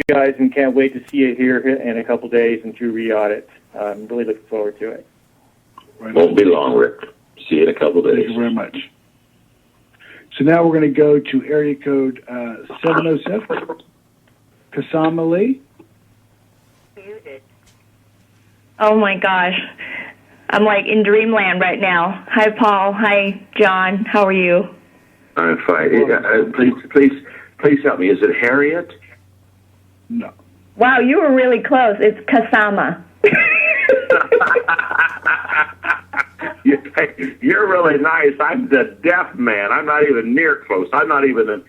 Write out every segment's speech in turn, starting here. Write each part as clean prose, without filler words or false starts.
guys and can't wait to see you here in a couple days and to re-audit. I'm really looking forward to it. Right. Won't be long, Rick. See you in a couple days. Thank you very much. So now we're going to go to area code 707. Kasama Lee. Oh my gosh. I'm like in dreamland right now. Hi, Paul. Hi, John. How are you? I'm fine. Please help me. Is it Harriet? No. Wow, you were really close. It's Kasama. You're really nice. I'm the deaf man. I'm not even near close. I'm not even the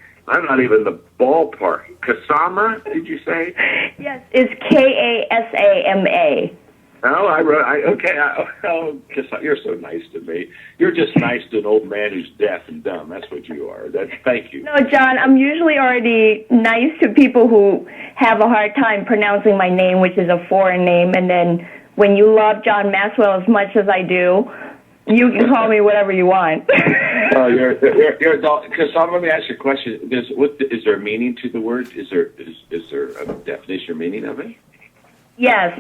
ballpark. Kasama, did you say? Yes, it's Kasama. Oh, you're so nice to me. You're just nice to an old man who's deaf and dumb. That's what you are. Thank you. No, John, I'm usually already nice to people who have a hard time pronouncing my name, which is a foreign name. And then when you love John Maxwell as much as I do, you can call me whatever you want. Oh, you're Kasama, let me ask you a question. Is there a meaning to the word? Is there a definition or meaning of it? Yes,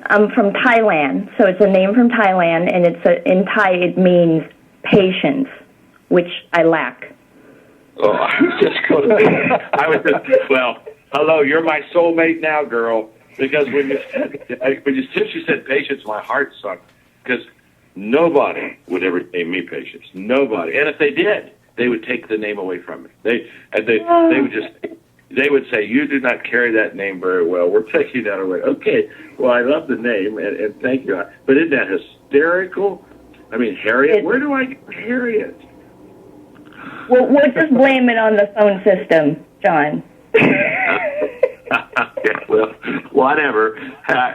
I'm from Thailand, so it's a name from Thailand, and in Thai it means patience, which I lack. Oh, well, hello, you're my soulmate now, girl. Because since you said patience, my heart sunk. Because nobody would ever name me Patience. Nobody, and if they did, they would take the name away from me. They would say, you do not carry that name very well. We're taking that away. Okay, well, I love the name, and thank you. But isn't that hysterical? I mean, Harriet, where do I get Harriet? Well, we'll just blame it on the phone system, John. Well, whatever. I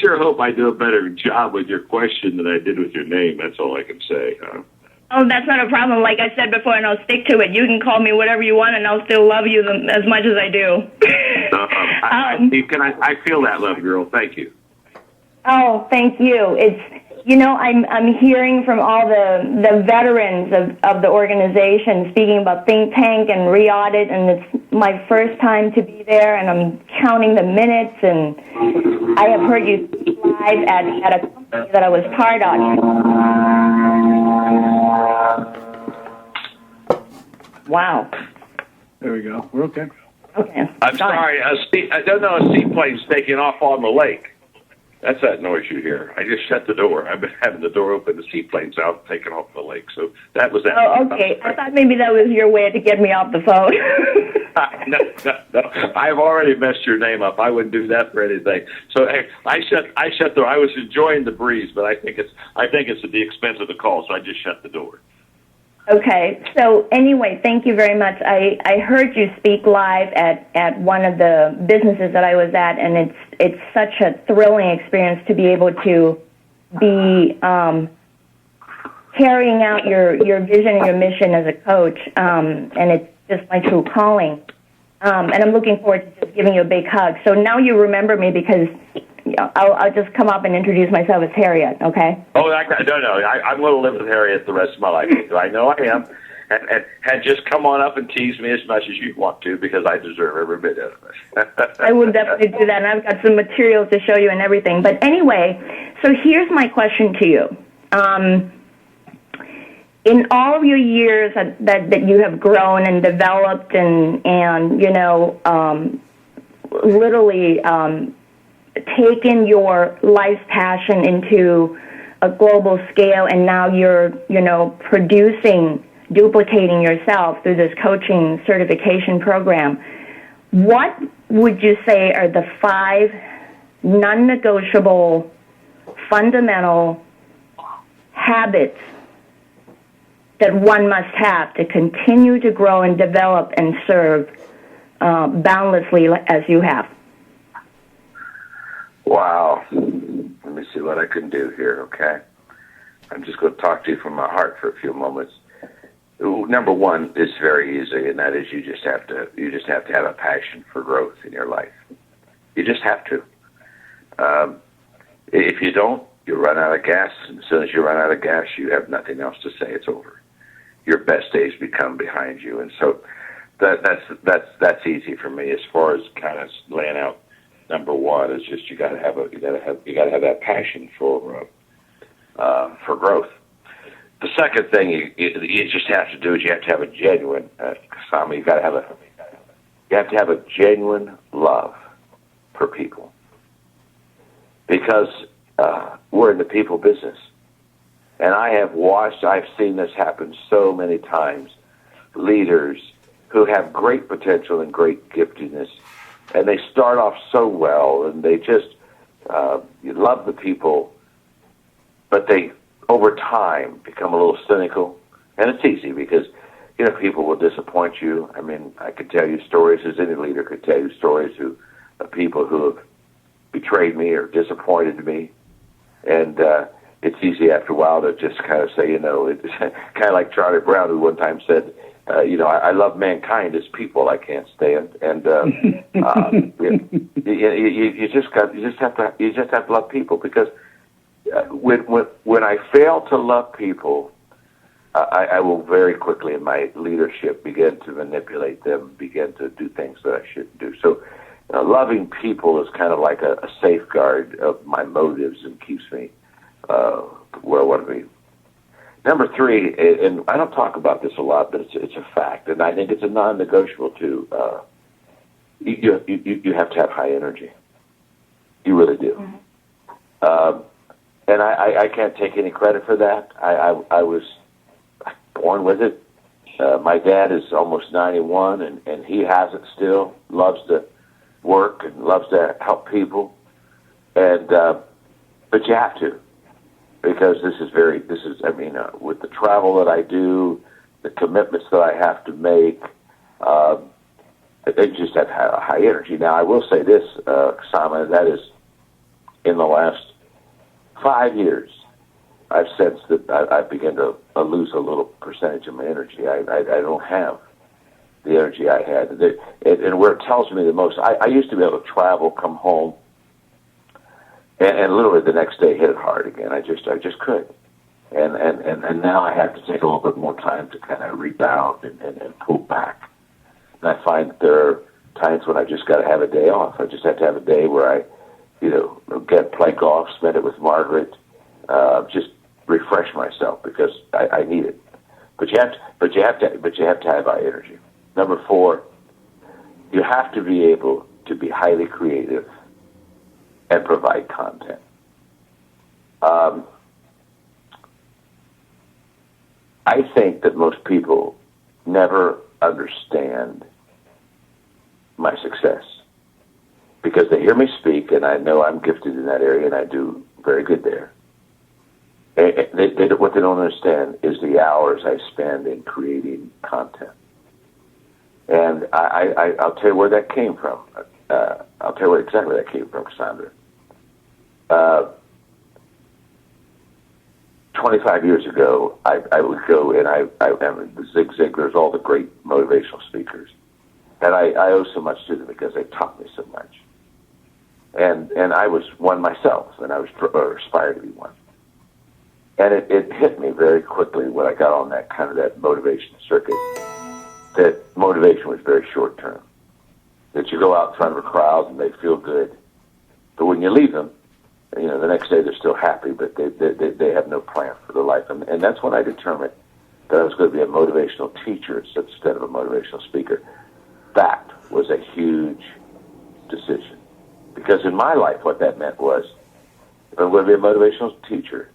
sure hope I do a better job with your question than I did with your name. That's all I can say. Oh, that's not a problem. Like I said before, and I'll stick to it. You can call me whatever you want, and I'll still love you as much as I do. I feel that, love girl. Thank you. Oh, thank you. I'm hearing from all the veterans of the organization speaking about think tank and re-audit, and it's my first time to be there, and I'm counting the minutes, and I have heard you speak live at a company that I was part of. Wow. There we go. We're okay. Okay. I'm sorry. A seaplane's taking off on the lake. That's that noise you hear. I just shut the door. I've been having the door open. The seaplane's out, taking off the lake. So that was that. Oh, okay. I thought maybe that was your way to get me off the phone. No. I've already messed your name up. I wouldn't do that for anything. So hey, I shut the door. I was enjoying the breeze, but I think it's at the expense of the call. So I just shut the door. Okay. So anyway, thank you very much. I heard you speak live at one of the businesses that I was at, and it's such a thrilling experience to be able to be carrying out your vision and your mission as a coach, and it's just my true calling. And I'm looking forward to just giving you a big hug. So now you remember me because I'll just come up and introduce myself as Harriet, okay? Oh, no. I'm going to live with Harriet the rest of my life. I know I am. And just come on up and tease me as much as you want to because I deserve every bit of it. I will definitely do that, and I've got some materials to show you and everything. But anyway, so here's my question to you. In all of your years that you have grown and developed and literally taken your life's passion into a global scale, and now you're, duplicating yourself through this coaching certification program, what would you say are the 5 non-negotiable, fundamental habits that one must have to continue to grow and develop and serve boundlessly as you have? Wow. Let me see what I can do here, okay? I'm just going to talk to you from my heart for a few moments. Number one is very easy, and that is you just have to have a passion for growth in your life. You just have to. If you don't, you run out of gas, and as soon as you run out of gas, you have nothing else to say. It's over. Your best days become behind you, and so that's easy for me as far as kind of laying out. Number one is just you got to have that passion for growth. The second thing you just have to do is you have to have a genuine Kasama. You have to have a genuine love for people, because we're in the people business, and I've seen this happen so many times. Leaders who have great potential and great giftedness, and they start off so well, and they just you love the people, but they over time become a little cynical. And it's easy because people will disappoint you. I mean, I could tell you stories, as any leader could tell you stories of people who have betrayed me or disappointed me, and it's easy after a while to just kind of say, it's kind of like Charlie Brown, who one time said, I love mankind as people I can't stand, and you just have to love people, because when I fail to love people, I will very quickly in my leadership begin to manipulate them, begin to do things that I shouldn't do. So loving people is kind of like a safeguard of my motives and keeps me where I want to be. Number three, and I don't talk about this a lot, but it's a fact, and I think it's a non-negotiable too. You have to have high energy. You really do. Mm-hmm. And I can't take any credit for that. I was born with it. My dad is almost 91, and he has it still. Loves to work and loves to help people, and but you have to. Because with the travel that I do, the commitments that I have to make, they just have high energy. Now, I will say this, Kasama, that is, in the last 5 years, I've sensed that I begin to lose a little percentage of my energy. I don't have the energy I had. And where it tells me the most, I used to be able to travel, come home, and literally the next day hit it hard again. I just could, and now I have to take a little bit more time to kind of rebound and pull back. And I find that there are times when I just got to have a day off. I just have to have a day where I, get play golf, spend it with Margaret, just refresh myself, because I need it. But you have to have high energy. Number 4, you have to be able to be highly creative and provide content. I think that most people never understand my success, because they hear me speak, and I know I'm gifted in that area, and I do very good there. And what they don't understand is the hours I spend in creating content. And I'll tell you where that came from. I'll tell you where exactly that came from, Cassandra. 25 years ago, I would go and I Zig Ziglar's, all the great motivational speakers, and I owe so much to them because they taught me so much. And I was one myself, and I was aspired to be one. And it hit me very quickly when I got on that kind of that motivation circuit, that motivation was very short term. That you go out in front of a crowd and they feel good, but when you leave them, the next day they're still happy, but they have no plan for their life. And that's when I determined that I was going to be a motivational teacher instead of a motivational speaker. That was a huge decision, because in my life what that meant was, if I'm going to be a motivational teacher,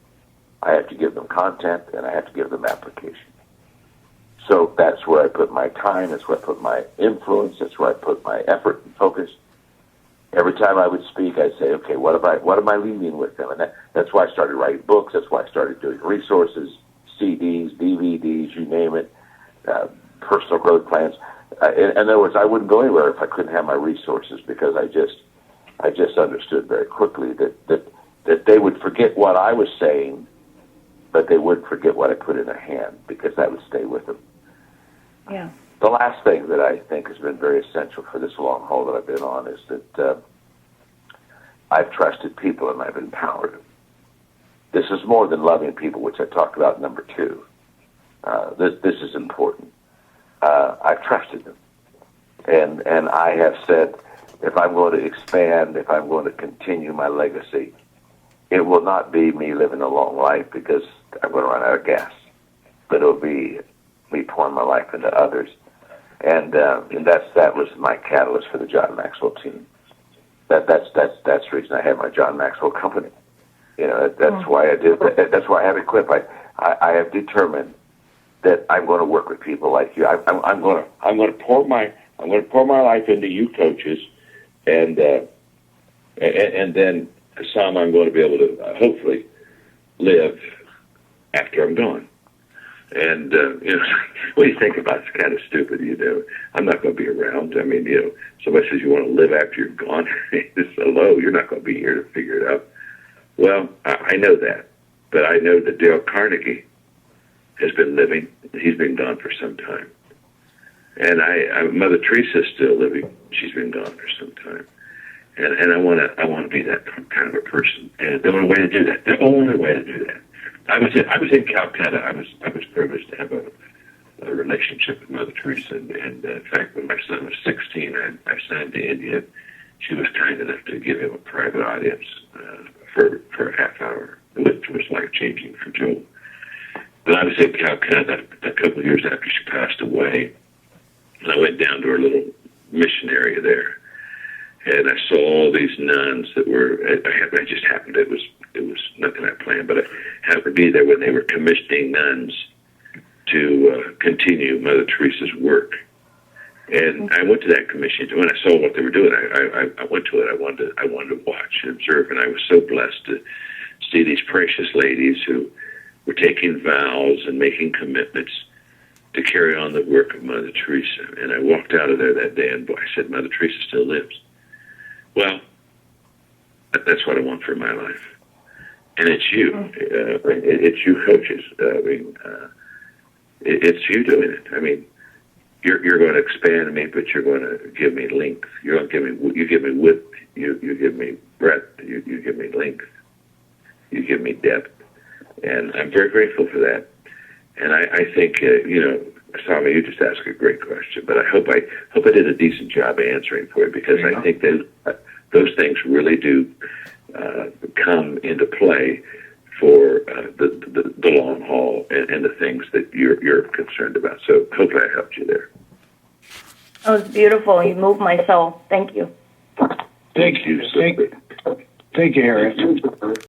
I have to give them content and I have to give them application. So that's where I put my time, that's where I put my influence, that's where I put my effort and focus. Every time I would speak, I'd say, okay, what am I leaving with them? And that's why I started writing books. That's why I started doing resources, CDs, DVDs, you name it, personal growth plans. In other words, I wouldn't go anywhere if I couldn't have my resources, because I just understood very quickly that they would forget what I was saying, but they wouldn't forget what I put in their hand, because that would stay with them. Yeah. The last thing that I think has been very essential for this long haul that I've been on is that I've trusted people and I've empowered them. This is more than loving people, which I talked about in number 2. This is important. I've trusted them. And I have said, if I'm going to expand, if I'm going to continue my legacy, it will not be me living a long life because I'm going to run out of gas, but it'll be me pouring my life into others. And that was my catalyst for the John Maxwell team. That's the reason I have my John Maxwell company. That's why I did. That's why I have it quit. I have determined that I'm going to work with people like you. I'm going to pour my life into you coaches, and then Kasama, I'm going to be able to hopefully live after I'm gone. And what do you think about it's kind of stupid. I'm not going to be around. I mean, somebody says you want to live after you're gone. It's so low. You're not going to be here to figure it out. Well, I know that, but I know that Dale Carnegie has been living. He's been gone for some time. And Mother Teresa's still living. She's been gone for some time. And I want to be that kind of a person. And the only way to do that, I was in Calcutta. I was privileged to have a relationship with Mother Teresa. And in fact, when my son was 16, I sent him to India. She was kind enough to give him a private audience for a half hour, which was life-changing for Joe. But I was in Calcutta a couple of years after she passed away, and I went down to her little mission area there, and I saw all these nuns that were. I just happened. It was nothing I planned, but I happened to be there when they were commissioning nuns to continue Mother Teresa's work. And I went to that commission. When I saw what they were doing, I went to it. I wanted to watch and observe, and I was so blessed to see these precious ladies who were taking vows and making commitments to carry on the work of Mother Teresa. And I walked out of there that day, and I said, Mother Teresa still lives. Well, that's what I want for my life. And it's you. It's you coaches. It's you doing it. I mean, you're going to expand me, but you're going to give me length. You give me width. You give me breadth. You give me length. You give me depth. And I'm very grateful for that. And I think, Kasama, you just asked a great question, but I hope I did a decent job answering for it, because I think that those things really do come into play for the long haul and the things that you're concerned about. So hopefully I helped you there. That was beautiful. You moved my soul. Thank you. Thank you. Thank you, Harriet.